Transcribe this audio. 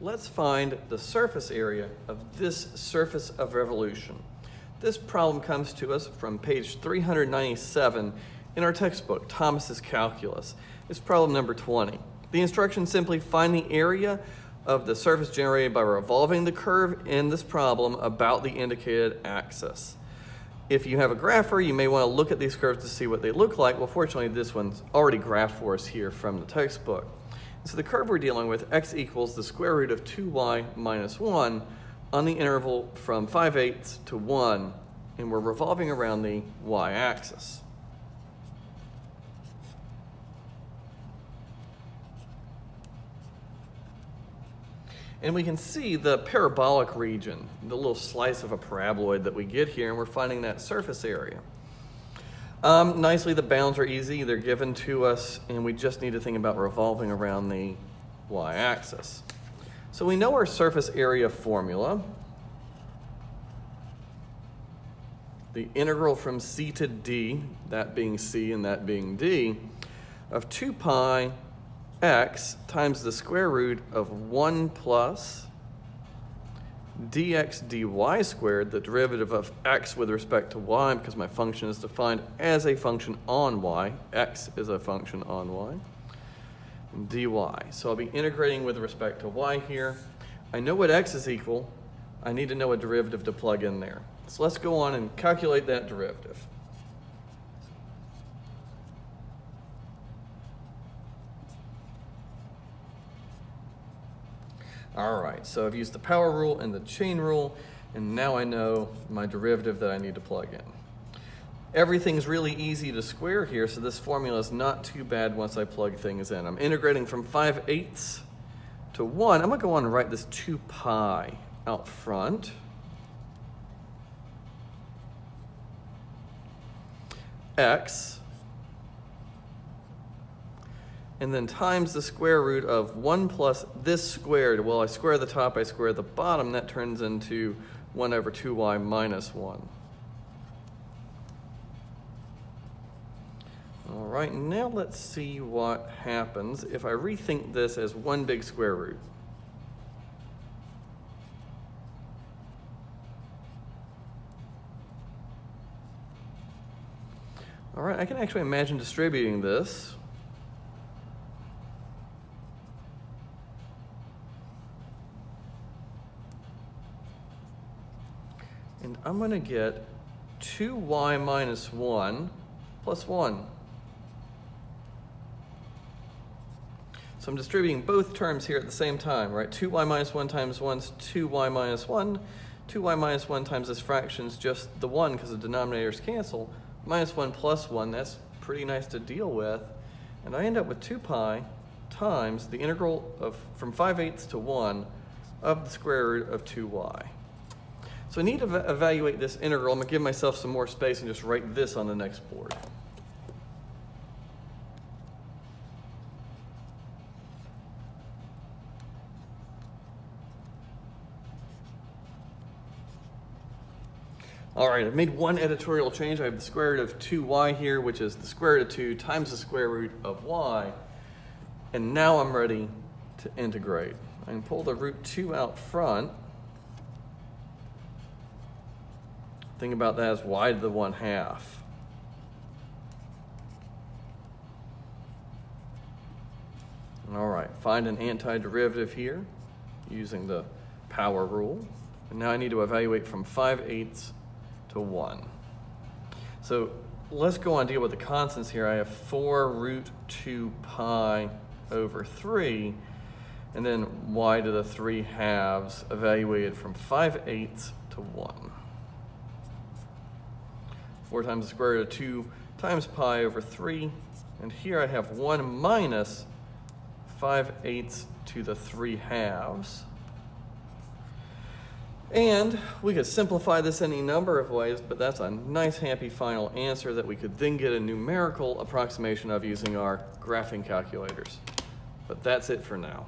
Let's find the surface area of this surface of revolution. This problem comes to us from page 397 in our textbook, Thomas's Calculus. It's problem number 20. The instructions simply find the area of the surface generated by revolving the curve in this problem about the indicated axis. If you have a grapher, you may want to look at these curves to see what they look like. Well, fortunately, this one's already graphed for us here from the textbook. So the curve we're dealing with, x equals the square root of 2y minus 1 on the interval from 5/8 to 1, and we're revolving around the y-axis. And we can see the parabolic region, the little slice of a paraboloid that we get here, and we're finding that surface area. Nicely, the bounds are easy. They're given to us, and we just need to think about revolving around the y-axis. So we know our surface area formula. The integral from c to d, that being c and that being d, of 2 pi x times the square root of 1 plus dx dy squared, the derivative of x with respect to y, because my function is defined as a function on y. X is a function on y. And dy. So I'll be integrating with respect to y here. I know what x is equal. I need to know a derivative to plug in there. So let's go on and calculate that derivative. All right, so I've used the power rule and the chain rule, and now I know my derivative that I need to plug in. Everything's really easy to square here, so this formula is not too bad once I plug things in. I'm integrating from 5/8 to 1. I'm gonna go on and write this 2 pi out front. X, and then times the square root of 1 plus this squared. Well, I square the top, I square the bottom. That turns into 1 over 2y minus 1. All right, now let's see what happens if I rethink this as one big square root. All right, I can actually imagine distributing this. And I'm going to get 2y minus 1 plus 1. So I'm distributing both terms here at the same time, right? 2y minus 1 times 1 is 2y minus 1. 2y minus 1 times this fraction is just the 1 because the denominators cancel. Minus 1 plus 1, that's pretty nice to deal with. And I end up with 2 pi times the integral of from 5/8 to 1 of the square root of 2y. So I need to evaluate this integral. I'm going to give myself some more space and just write this on the next board. All right, I've made one editorial change. I have the square root of 2y here, which is the square root of 2 times the square root of y. And now I'm ready to integrate. I can pull the root 2 out front. Think about that as y to the 1/2. All right, find an antiderivative here using the power rule. And now I need to evaluate from 5/8 to 1. So let's go on and deal with the constants here. I have 4 root 2 pi over 3, and then y to the 3/2 evaluated from 5/8 to 1. 4 times the square root of 2 times pi over 3, and here I have 1 minus 5/8 to the 3/2. And we could simplify this any number of ways, but that's a nice, happy final answer that we could then get a numerical approximation of using our graphing calculators. But that's it for now.